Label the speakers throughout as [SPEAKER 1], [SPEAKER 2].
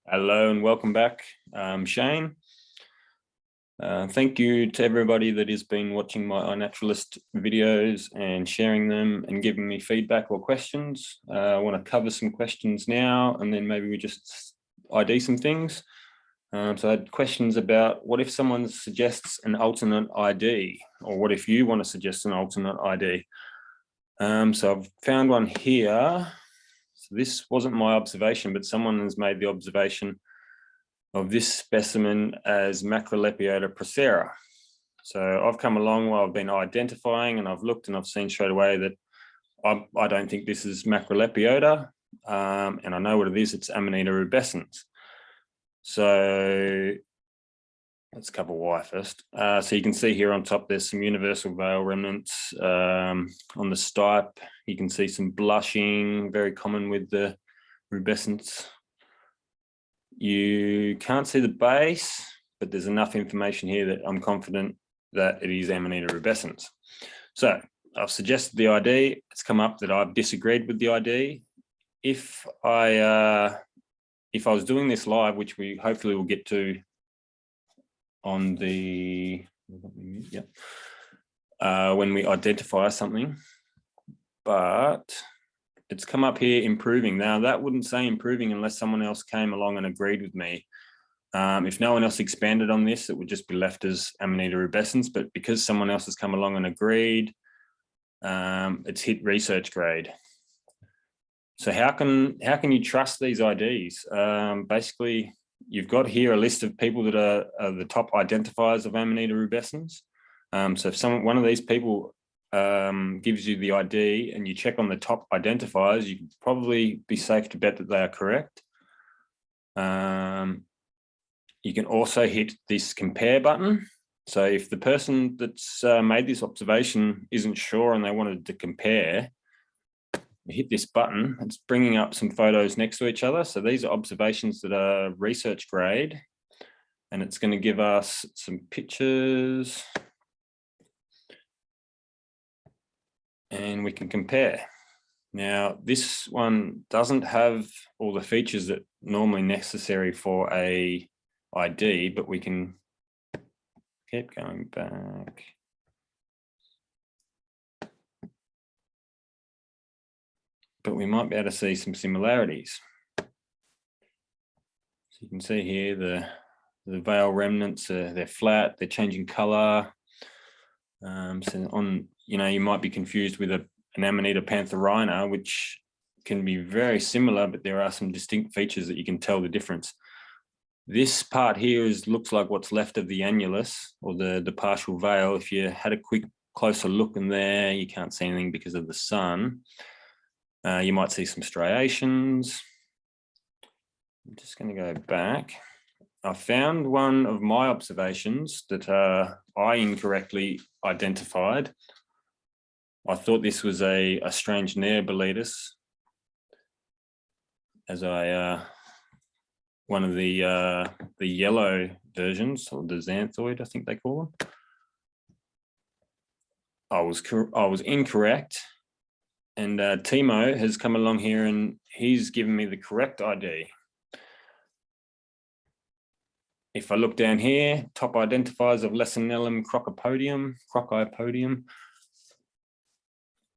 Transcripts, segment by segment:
[SPEAKER 1] Hello and welcome back, Shane. Thank you to everybody that has been watching my iNaturalist videos and sharing them and giving me feedback or questions. I want to cover some questions now and then maybe we just ID some things. So I had questions about what if someone suggests an alternate ID, or what if you want to suggest an alternate ID? So I've found one here. So this wasn't my observation, but someone has made the observation of this specimen as Macrolepiota procera. So I've come along while I've been identifying, and I've looked and I've seen straight away that I don't think this is Macrolepiota, and I know what it is. It's Amanita rubescens. So let's cover why first. So you can see here on top there's some universal veil remnants on the stipe. You can see some blushing, very common with the rubescence. You can't see the base, but there's enough information here that I'm confident that it is Amanita rubescens. So I've suggested the ID. It's come up that I've disagreed with the ID. If I was doing this live, which we hopefully will get to on the when we identify something, but it's come up here improving. Now that wouldn't say improving unless someone else came along and agreed with me. If no one else expanded on this, it would just be left as Amanita rubescens, but because someone else has come along and agreed, it's hit research grade. So how can you trust these IDs? Basically, you've got here a list of people that are the top identifiers of Amanita rubescens. So if one of these people gives you the ID and you check on the top identifiers, you can probably be safe to bet that they are correct. You can also hit this compare button. So if the person that's made this observation isn't sure and they wanted to compare, you hit this button, it's bringing up some photos next to each other. So these are observations that are research grade, and it's going to give us some pictures and we can compare. Now, this one doesn't have all the features that normally necessary for a ID, but we can keep going back. But we might be able to see some similarities. So you can see here the veil remnants, they're flat, they're changing color. So on, you might be confused with an Amanita pantherina, which can be very similar, but there are some distinct features that you can tell the difference. This part here looks like what's left of the annulus, or the partial veil. If you had a quick closer look in there, you can't see anything because of the sun. You might see some striations. I'm just going to go back. I found one of my observations that I incorrectly identified. I thought this was a strange Neoboletus, as one of the yellow versions, or the xanthoid, I think they call them. I was incorrect, and Timo has come along here and he's given me the correct ID. If I look down here, top identifiers of Lesinellum crocopodium.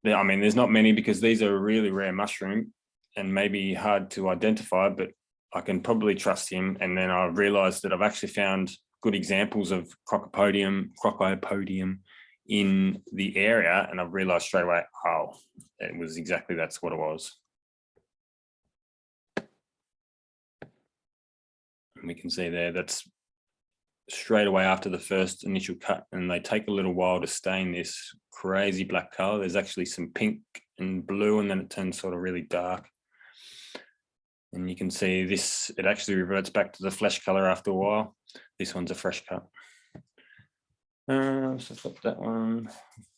[SPEAKER 1] I mean, there's not many because these are a really rare mushroom and maybe hard to identify, but I can probably trust him. And then I realized that I've actually found good examples of crocopodium in the area, and I've realized straight away, oh, it was exactly, that's what it was. And we can see there, that's straight away after the first initial cut, and they take a little while to stain this crazy black color. There's actually some pink and blue, and then it turns sort of really dark. And you can see this, it actually reverts back to the flesh color after a while. This one's a fresh cut. So flip that one,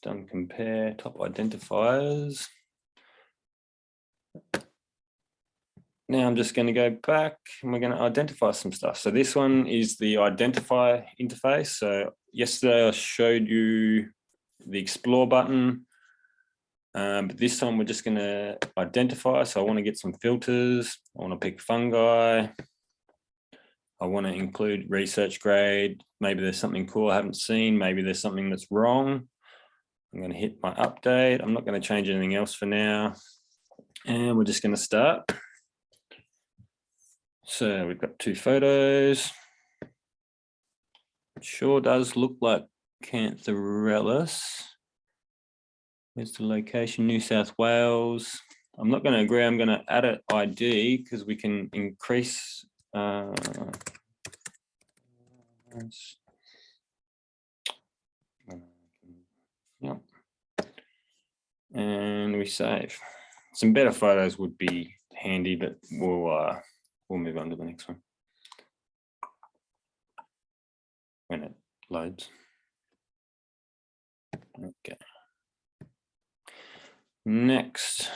[SPEAKER 1] done compare, top identifiers. Now I'm just going to go back and we're going to identify some stuff. So this one is the identify interface. So yesterday I showed you the explore button, but this time we're just going to identify. So I want to get some filters. I want to pick fungi. I want to include research grade. Maybe there's something cool I haven't seen. Maybe there's something that's wrong. I'm going to hit my update. I'm not going to change anything else for now. And we're just going to start. So we've got 2 photos. It sure does look like Cantharellus. Where's the location? New South Wales. I'm not going to agree. I'm going to add an ID because we can increase. Yep. And we save. Some better photos would be handy, but we'll move on to the next one when it loads. Okay. Next.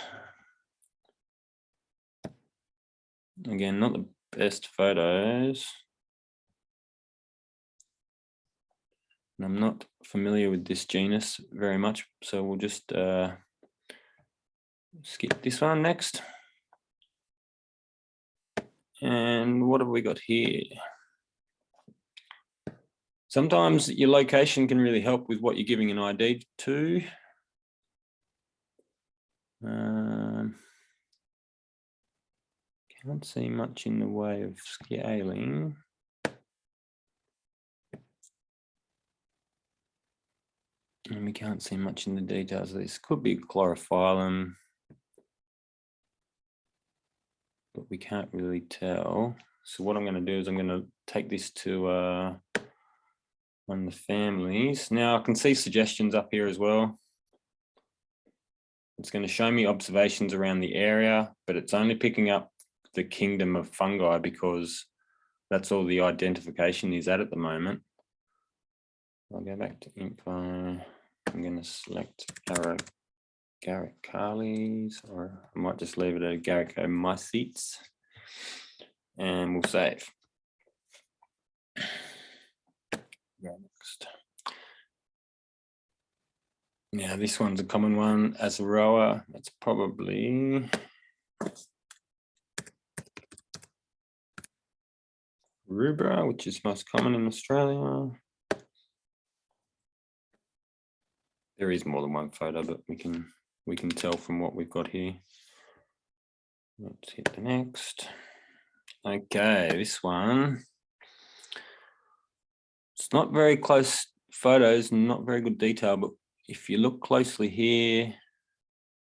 [SPEAKER 1] Again, not the best photos. And I'm not familiar with this genus very much, so we'll just skip this one next. And what have we got here? Sometimes your location can really help with what you're giving an ID to. Can't see much in the way of scaling. And we can't see much in the details of this. Could be chlorophyllum, but we can't really tell. So what I'm going to do is I'm going to take this to one of the families. Now I can see suggestions up here as well. It's going to show me observations around the area, but it's only picking up the kingdom of fungi because that's all the identification is at the moment. I'll go back to info. I'm going to select Agaricales, or I might just leave it at Agaricomycetes, and we'll save. Go next. Now this one's a common one, Azaroa. That's probably rubra, which is most common in Australia. There is more than one photo, but we can tell from what we've got here. Let's hit the next. Okay, this one. It's not very close photos, not very good detail, but if you look closely here,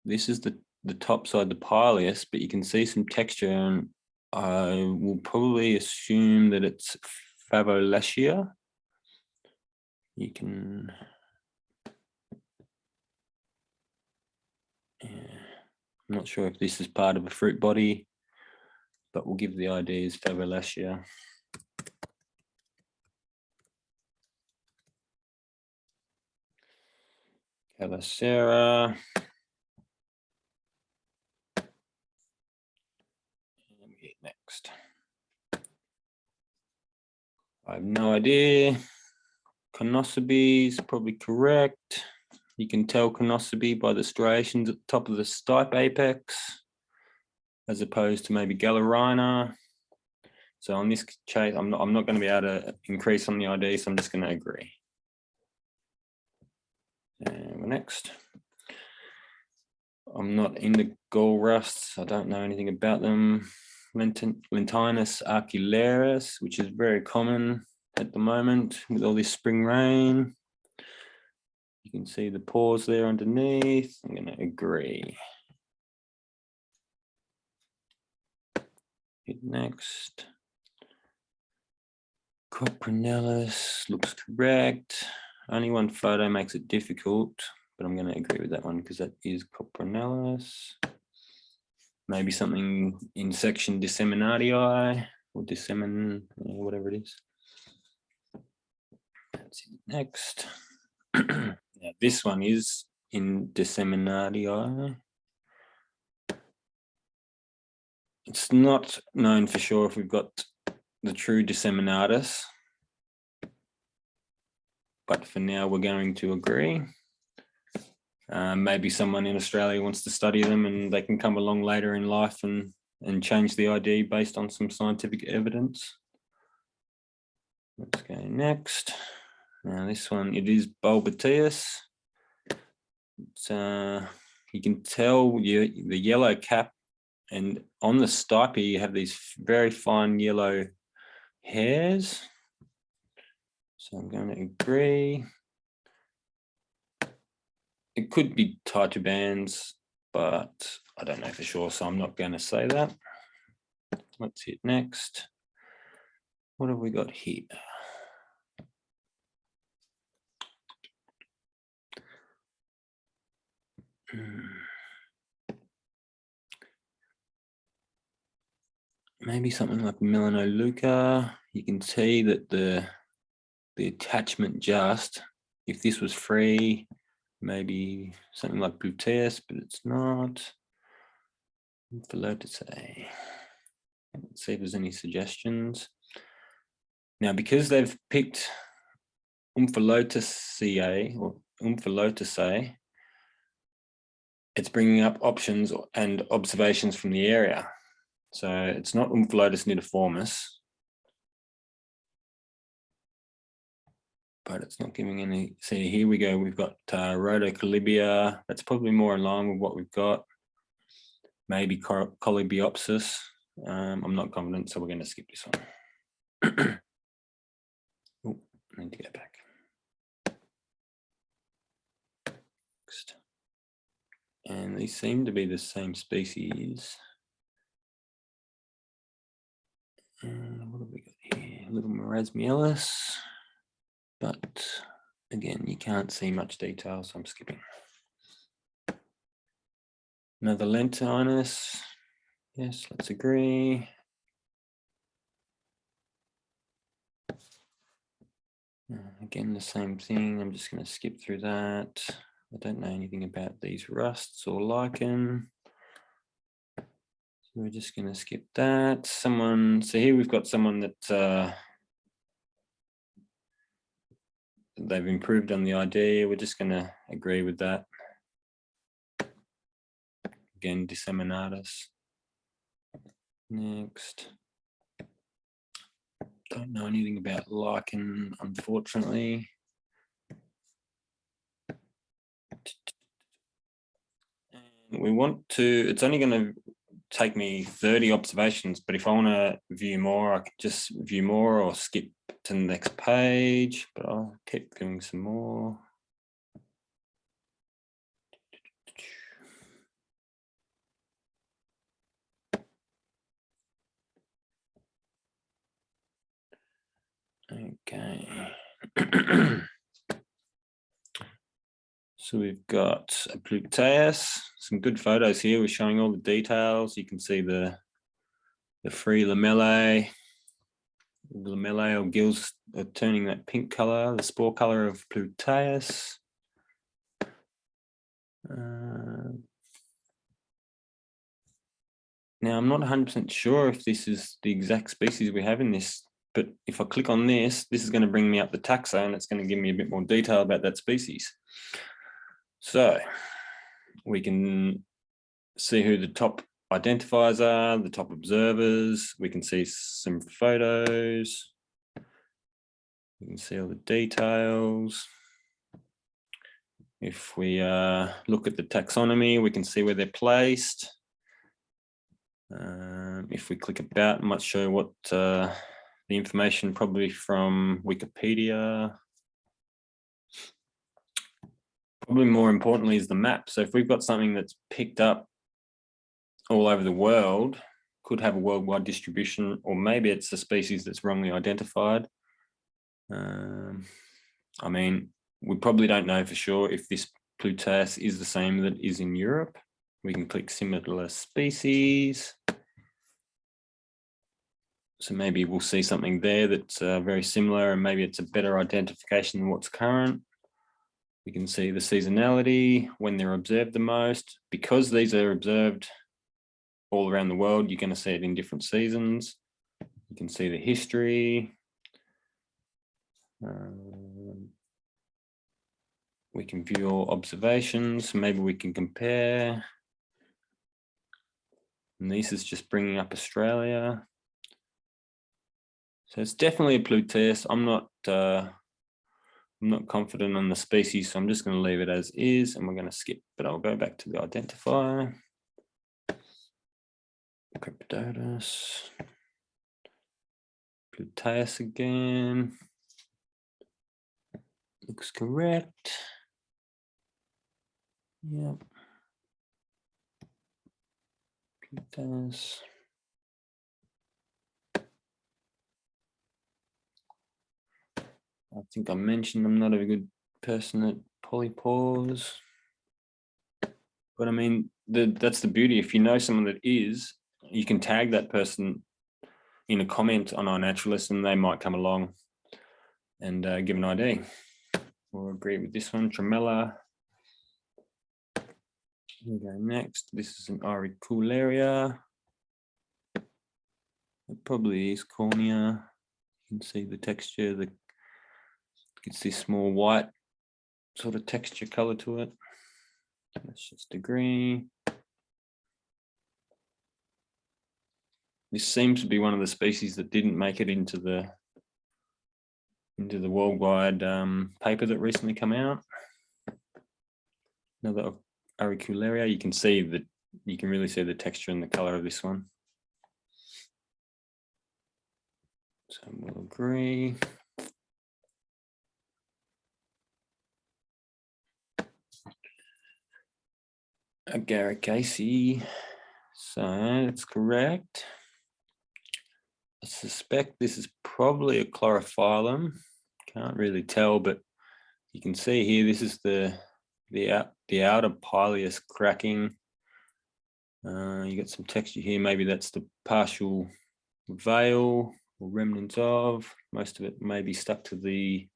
[SPEAKER 1] this is the top side, the pileus, but you can see some texture, and I will probably assume that it's Favolacea. You can, yeah, I'm not sure if this is part of a fruit body, but we'll give the ID as Favolacea. Calacera. And we hit next. I have no idea. Conocebi is probably correct. You can tell Conocebi by the striations at the top of the stipe apex, as opposed to maybe Galerina. So on this case, I'm not going to be able to increase on the ID, so I'm just going to agree. And next. I'm not into gall rusts. I don't know anything about them. Lentinus arcularis, which is very common at the moment with all this spring rain. You can see the pores there underneath. I'm going to agree. Hit next. Coprinellus looks correct. Only one photo makes it difficult, but I'm going to agree with that one because that is Coprinellus. Maybe something in section disseminatii or whatever it is. That's it. Next. Now, this one is in disseminatii. It's not known for sure if we've got the true disseminatus, but for now we're going to agree. Maybe someone in Australia wants to study them and they can come along later in life and change the ID based on some scientific evidence. Let's go next. Now this one, it is bulboteus. You can tell the yellow cap, and on the stipe you have these very fine yellow hairs. So I'm going to agree. It could be bands, but I don't know for sure, so I'm not going to say that. Let's hit next. What have we got here? Maybe something like Melanoleuca. You can see that the attachment just, if this was free, maybe something like Bluteus, but it's not. Umphilotaceae. Let's see if there's any suggestions. Now, because they've picked Umphilotaceae or Umphilotaceae, it's bringing up options and observations from the area. So it's not Umphilotus nidiformis, but it's not giving any. See, here we go. We've got Rhodocolibia. That's probably more in line with what we've got. Maybe Colibiopsis. I'm not confident, so we're going to skip this one. Oh, I need to go back. Next. And these seem to be the same species. What have we got here? Little Marasmiellus, but again, you can't see much detail, so I'm skipping. Another Lentinus. Yes, let's agree. Again, the same thing. I'm just going to skip through that. I don't know anything about these rusts or lichen. So we're just going to skip that. So here we've got someone that they've improved on the idea. We're just going to agree with that. Again, disseminatus. Next. Don't know anything about lichen, unfortunately. And we want to, it's only going to take me 30 observations, but if I want to view more, I could just view more or skip to the next page, but I'll keep doing some more. Okay. So we've got a Pluteus, some good photos here. We're showing all the details. You can see the free lamellae. The lamellae or gills are turning that pink color, the spore color of Pluteus. Now, I'm not 100% sure if this is the exact species we have in this, but if I click on this, this is going to bring me up the taxa and it's going to give me a bit more detail about that species. So we can see who the top identifiers are, the top observers. We can see some photos. We can see all the details. If we look at the taxonomy, we can see where they're placed. If we click about, it might show what the information probably from Wikipedia. Probably more importantly is the map. So if we've got something that's picked up all over the world, could have a worldwide distribution, or maybe it's a species that's wrongly identified. I mean, we probably don't know for sure if this Pluteus is the same that is in Europe. We can click similar species. So maybe we'll see something there that's very similar, and maybe it's a better identification than what's current. We can see the seasonality, when they're observed the most. Because these are observed all around the world, you're going to see it in different seasons. You can see the history. We can view all observations. Maybe we can compare. And this is just bringing up Australia. So it's definitely a Pluteus. I'm not confident on the species, so I'm just going to leave it as is, and we're going to skip. But I'll go back to the identifier. Cryptodotus. Pluteus again. Looks correct. Yep. Pluteus. I think I mentioned I'm not a good person at polypores. But I mean, that's the beauty. If you know someone that is, you can tag that person in a comment on iNaturalist, and they might come along and give an ID. We'll agree with this one, Tremella. Here we go next. This is an auricularia. It probably is cornea. You can see the texture. It's this small white sort of texture color to it. Let's just agree. This seems to be one of the species that didn't make it into the worldwide paper that recently came out. Another auricularia. You can really see the texture and the color of this one. So we'll agree. Agaricacea. So that's correct. I suspect this is probably a chlorophyllum. Can't really tell, but you can see here, this is the outer pileus cracking. You got some texture here. Maybe that's the partial veil or remnants of. Most of it may be stuck to the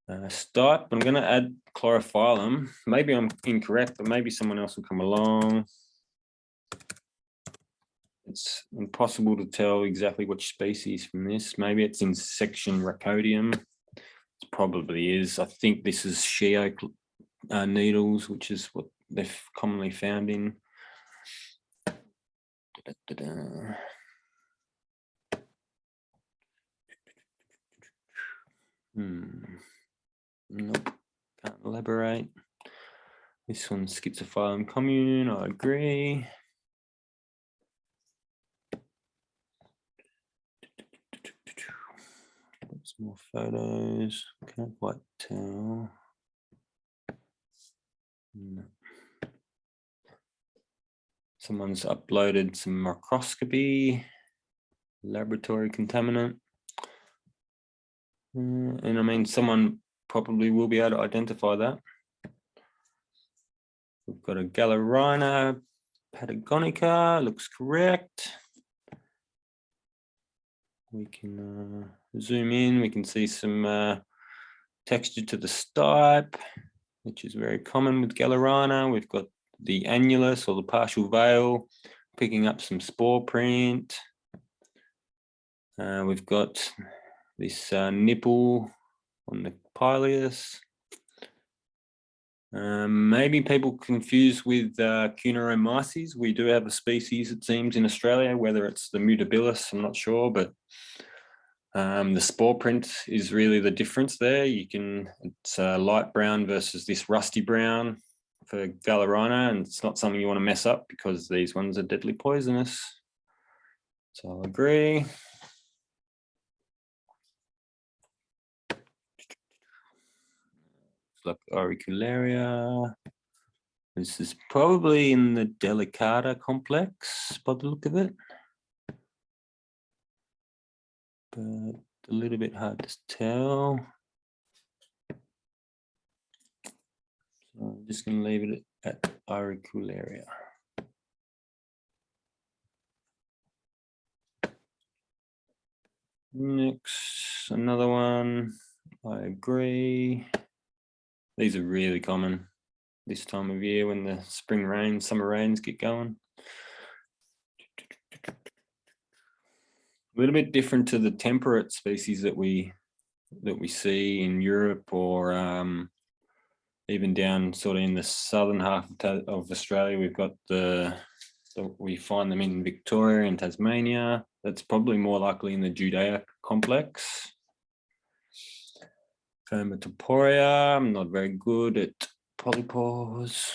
[SPEAKER 1] stipe. I'm going to add chlorophyllum. Maybe I'm incorrect, but maybe someone else will come along. It's impossible to tell exactly which species from this. Maybe it's in section Rhacodium. It probably is. I think this is she oak needles, which is what they're commonly found in. Nope, can't elaborate. This one's Schizophyllum commune, I agree. Some more photos, can't quite tell. No. Someone's uploaded some microscopy, laboratory contaminant. And I mean, someone probably will be able to identify that. We've got a Galerina patagonica, looks correct. We can zoom in, we can see some texture to the stipe, which is very common with Galerina. We've got the annulus or the partial veil, picking up some spore print. We've got this nipple on the pileus. Maybe people confuse with Cuneomyces. We do have a species, it seems, in Australia, whether it's the mutabilis, I'm not sure, but the spore print is really the difference there. It's light brown versus this rusty brown for Galerina, and it's not something you want to mess up because these ones are deadly poisonous. So I'll agree. Like auricularia. This is probably in the delicata complex by the look of it, but a little bit hard to tell. So I'm just going to leave it at auricularia. Next, another one. I agree. These are really common this time of year when the spring rains, summer rains get going. A little bit different to the temperate species that we see in Europe or even down sort of in the southern half of Australia. We've got we find them in Victoria and Tasmania. That's probably more likely in the Judea complex. Fermatoporia, I'm not very good at polypores.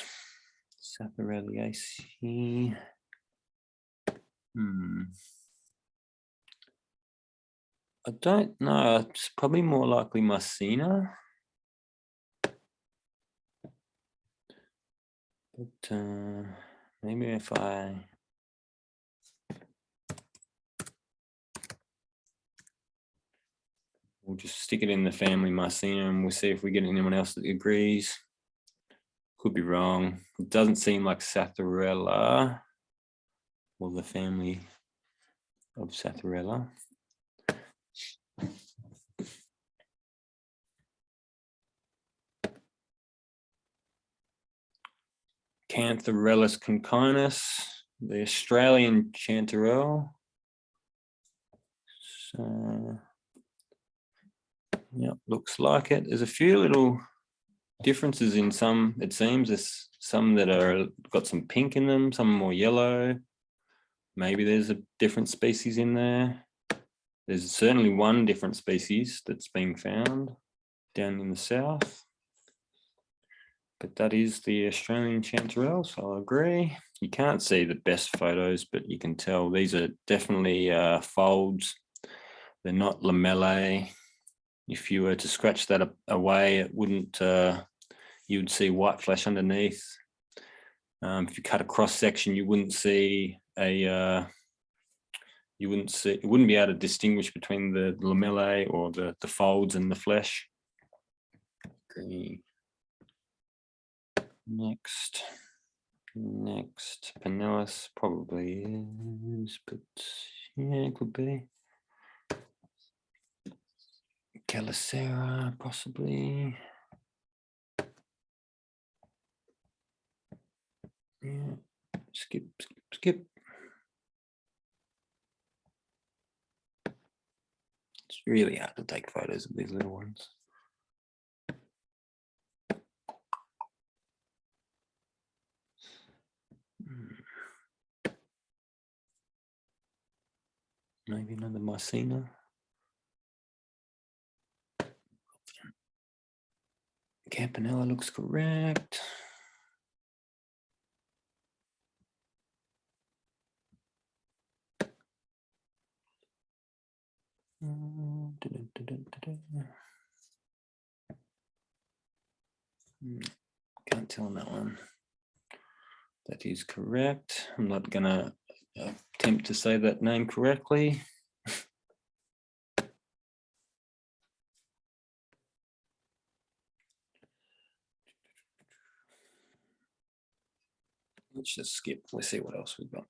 [SPEAKER 1] Sapphirelliaceae. I don't know. It's probably more likely Mycena. But maybe if we'll just stick it in the family Mycena and we'll see if we get anyone else that agrees. Could be wrong. It doesn't seem like Sapphirella or the family of Sapphirella. Cantharellus concinus, the Australian chanterelle. So, yeah, looks like it. There's a few little differences in some, it seems. There's some that are got some pink in them, some more yellow. Maybe there's a different species in there. There's certainly one different species that's being found down in the south. But that is the Australian chanterelle, so I agree. You can't see the best photos, but you can tell these are definitely folds. They're not lamellae. If you were to scratch that away, it wouldn't, you would see white flesh underneath. If you cut a cross section, you wouldn't see it wouldn't be able to distinguish between the lamellae or the folds and the flesh. Agree. Next, Pinellus probably is, but yeah, it could be. Calicera, possibly. Yeah, skip. It's really hard to take photos of these little ones. Maybe another Mycena. Campanella looks correct. Can't tell on that one. That is correct. I'm not gonna attempt to say that name correctly. Let's just skip. Let's see what else we've got.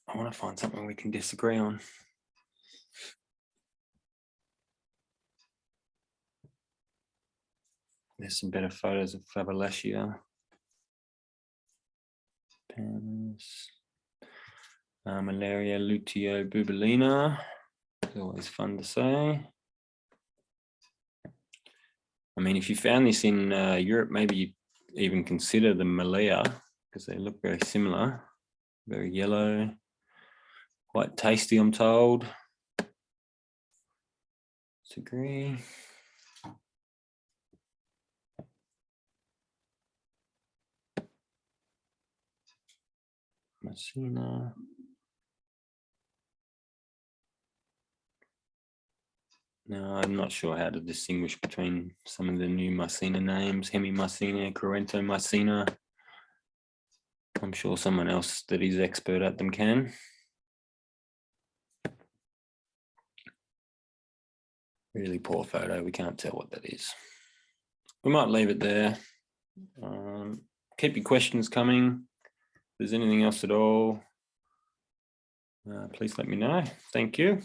[SPEAKER 1] I want to find something we can disagree on. There's some better photos of Faberlacia. Malaria luteo bubulina. It's always fun to say. I mean, if you found this in Europe, maybe you even consider the Malea because they look very similar. Very yellow, quite tasty, I'm told. Disagree. Mycena. No, I'm not sure how to distinguish between some of the new Mycena names, Hemimycena, Corentomycena. I'm sure someone else that is expert at them can. Really poor photo, we can't tell what that is. We might leave it there. Keep your questions coming. If there's anything else at all, please let me know. Thank you.